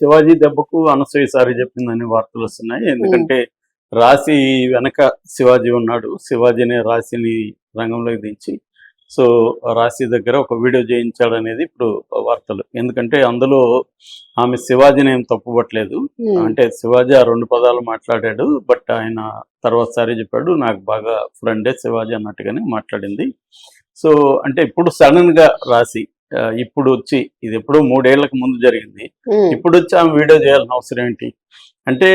శివాజీ దెబ్బకు అనసూయ సారీ చెప్పిందని వార్తలు వస్తున్నాయి. ఎందుకంటే రాశి వెనక శివాజీ ఉన్నాడు. శివాజీనే రాశిని రంగంలోకి దించి సో రాశి దగ్గర ఒక వీడియో చేయించాడనేది ఇప్పుడు వార్తలు. ఎందుకంటే అందులో ఆమె శివాజీని ఏం తప్పుపట్టలేదు. అంటే శివాజీ ఆ 2 పదాలు మాట్లాడాడు. బట్ ఆయన తర్వాత సారి చెప్పాడు నాకు బాగా ఫ్రెండే శివాజీ అన్నట్టుగానే మాట్లాడింది. సో అంటే ఇప్పుడు సడన్ గా రాశి ఇప్పుడు వచ్చి ఇది ఎప్పుడో 3 ఏళ్లకు ముందు జరిగింది. ఇప్పుడు వచ్చి ఆమె వీడియో చేయాల్సిన అవసరం ఏంటి? అంటే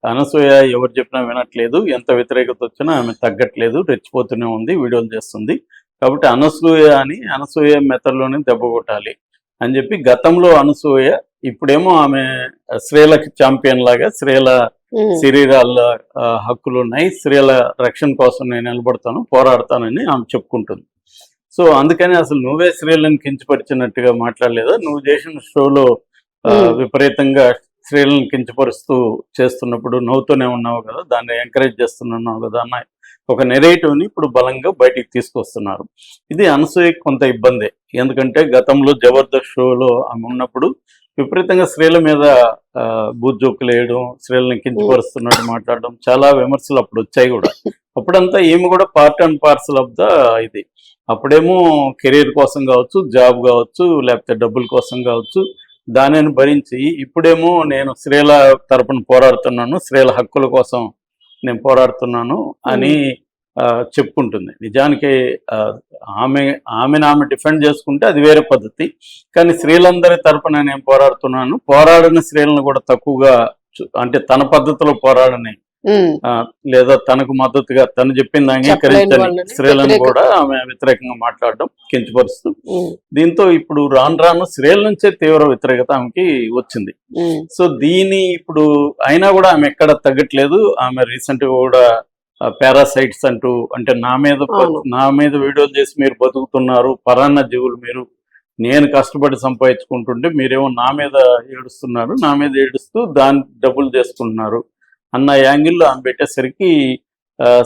అనసూయ ఎవరు చెప్పినా వినట్లేదు. ఎంత వ్యతిరేకత వచ్చినా ఆమె తగ్గట్లేదు, రెచ్చిపోతూనే ఉంది, వీడియోలు చేస్తుంది. కాబట్టి అనసూయ మెథడ్లోనే దెబ్బ కొట్టాలి అని చెప్పి గతంలో అనసూయ, ఇప్పుడేమో ఆమె స్త్రీలకు ఛాంపియన్ లాగా స్త్రీల శరీరాల హక్కులు ఉన్నాయి, స్త్రీల రక్షణ కోసం నేను నిలబడతాను, పోరాడతానని ఆమె చెప్పుకుంటుంది. సో అందుకని అసలు నువ్వే స్త్రీలను కించపరిచినట్టుగా మాట్లాడలేదా? నువ్వు చేసిన షోలో విపరీతంగా స్త్రీలను కించపరుస్తూ చేస్తున్నప్పుడు నవ్వుతూనే ఉన్నావు కదా, దాన్ని ఎంకరేజ్ చేస్తున్నావు కదా అన్న ఒక నెరేటివ్ని ఇప్పుడు బలంగా బయటికి తీసుకొస్తున్నారు. ఇది అనసూయకి కొంత ఇబ్బందే. ఎందుకంటే గతంలో జబర్దస్త్ షోలో ఆమె ఉన్నప్పుడు విపరీతంగా స్త్రీల మీద బూజోకులు వేయడం, స్త్రీలను కించపరుస్తున్నట్టు మాట్లాడడం, చాలా విమర్శలు అప్పుడు వచ్చాయి కూడా. అప్పుడంతా ఏమి కూడా part and parcel of the ఇది. అప్పుడేమో కెరీర్ కోసం కావచ్చు, జాబ్ కావచ్చు, లేకపోతే డబ్బుల కోసం కావచ్చు, దానిని భరించి ఇప్పుడేమో నేను స్త్రీల తరపున పోరాడుతున్నాను, స్త్రీల హక్కుల కోసం నేను పోరాడుతున్నాను అని చెప్పుకుంటుంది. నిజానికి ఆమెను డిఫెండ్ చేసుకుంటే అది వేరే పద్ధతి. కానీ స్త్రీలందరి తరపున నేను పోరాడుతున్నాను, పోరాడిన స్త్రీలను కూడా తక్కువగా అంటే తన పద్ధతిలో పోరాడని లేదా తనకు మద్దతుగా తను చెప్పింది అంగీకరించని స్త్రీలను కూడా ఆమె వ్యతిరేకంగా మాట్లాడడం, కించపరుస్తూ, దీంతో ఇప్పుడు రాను స్త్రీల నుంచే తీవ్ర వ్యతిరేకత ఆమెకి వచ్చింది. సో దీని ఇప్పుడు అయినా కూడా ఆమె ఎక్కడ తగ్గట్లేదు. ఆమె రీసెంట్ గా కూడా పారాసైట్స్ అంటూ, అంటే నా మీద వీడియోలు చేసి మీరు బతుకుతున్నారు, పరాన్న జీవులు మీరు, నేను కష్టపడి సంపాదించుకుంటుంటే మీరేమో నా మీద ఏడుస్తూ దాన్ని డబ్బులు చేసుకుంటున్నారు అన్న యాంగిల్లో ఆమె పెట్టేసరికి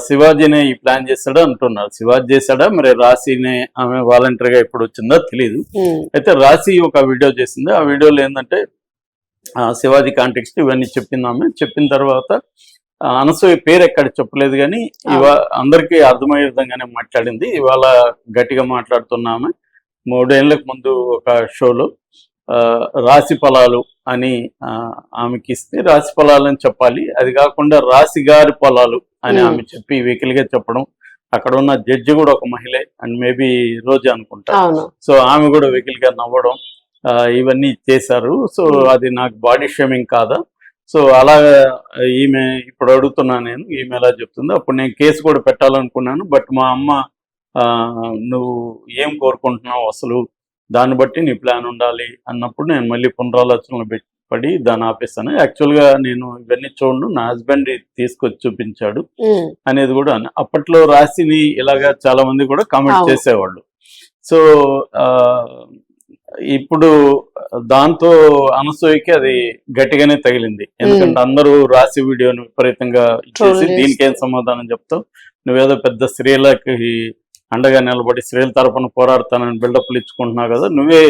శివాజీనే ఈ ప్లాన్ చేశాడు అంటున్నారు. శివాజీ చేశాడా, మరి రాశినే ఆమె వాలంటీర్గా ఎప్పుడు వచ్చిందో తెలియదు. అయితే రాశి ఒక వీడియో చేసింది. ఆ వీడియోలో ఏంటంటే శివాజీ కాంటెక్స్ట్ ఇవన్నీ చెప్పింది. ఆమె చెప్పిన తర్వాత అనసూయ పేరు ఎక్కడ చెప్పలేదు, కానీ అందరికీ అర్థమయ్యే విధంగానే మాట్లాడింది. ఇవాళ గట్టిగా మాట్లాడుతున్నామే. 3 ఏళ్లకు ముందు ఒక షోలో రాశి ఫలాలు అని ఆమెకి ఇస్తే రాశి ఫలాలని చెప్పాలి, అది కాకుండా రాశి గారి పొలాలు అని ఆమె చెప్పి వెకిలిగా చెప్పడం. అక్కడ ఉన్న జడ్జి కూడా ఒక మహిళే, అండ్ మేబీ రోజా అనుకుంటా. సో ఆమె కూడా వెకిలిగా నవ్వడం ఇవన్నీ చేశారు. సో అది నాకు బాడీ షేమింగ్ కాదా? సో అలా ఈమె ఇప్పుడు అడుగుతున్నా, నేను ఈమె ఎలా చెప్తుందో. అప్పుడు నేను కేసు కూడా పెట్టాలనుకున్నాను. బట్ మా అమ్మ నువ్వు ఏం కోరుకుంటున్నావు అసలు, దాన్ని బట్టి నీ ప్లాన్ ఉండాలి అన్నప్పుడు నేను మళ్ళీ పునరాలోచనలు పడి దాన్ని ఆపేస్తాను. యాక్చువల్గా నేను ఇవన్నీ చూడను, నా హస్బెండ్ తీసుకొచ్చి చూపించాడు అనేది కూడా. అప్పట్లో రాశిని ఇలాగా చాలా మంది కూడా కామెంట్ చేసేవాళ్ళు. సో ఇప్పుడు దాంతో అనసూయకి అది గట్టిగానే తగిలింది. ఎందుకంటే అందరూ రాశి వీడియోని విపరీతంగా ఇచ్చేసి దీనికేం సమాధానం చెప్తావు, నువ్వేదో పెద్ద స్త్రీలకి అండగా నిలబడి స్త్రీల తరపున పోరాడతానని బిల్డప్లు ఇచ్చుకుంటున్నావు కదా, నువ్వే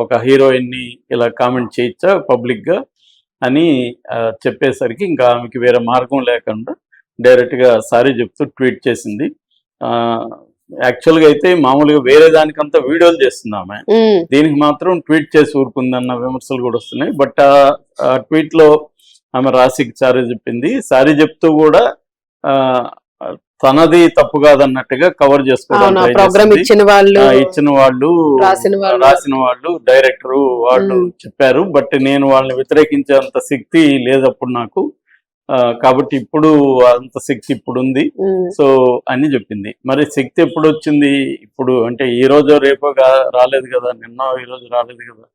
ఒక హీరోయిన్ని ఇలా కామెంట్ చేయొచ్చా పబ్లిక్గా అని చెప్పేసరికి ఇంకా ఆమెకి వేరే మార్గం లేకుండా డైరెక్ట్గా సారీ చెప్తూ ట్వీట్ చేసింది. యాక్చువల్గా అయితే మామూలుగా వేరే దానికంతా వీడియోలు చేస్తుంది ఆమె, దీనికి మాత్రం ట్వీట్ చేసి ఊరుకుందన్న విమర్శలు కూడా వస్తున్నాయి. బట్ ఆ ట్వీట్లో ఆమె రాశికి సారీ చెప్పింది. సారీ చెప్తూ కూడా తనది తప్పు కాదన్నట్టుగా కవర్ చేసుకోవడం ఇచ్చిన వాళ్ళు రాసిన వాళ్ళు డైరెక్టరు వాళ్ళు చెప్పారు. బట్ నేను వాళ్ళని వ్యతిరేకించేంత శక్తి లేదప్పుడు నాకు, కాబట్టి ఇప్పుడు అంత శక్తి ఇప్పుడు ఉంది సో అని చెప్పింది. మరి శక్తి ఎప్పుడు వచ్చింది? ఇప్పుడు అంటే ఈ రోజు రేపో రాలేదు కదా, నిన్న ఈ రోజు రాలేదు కదా.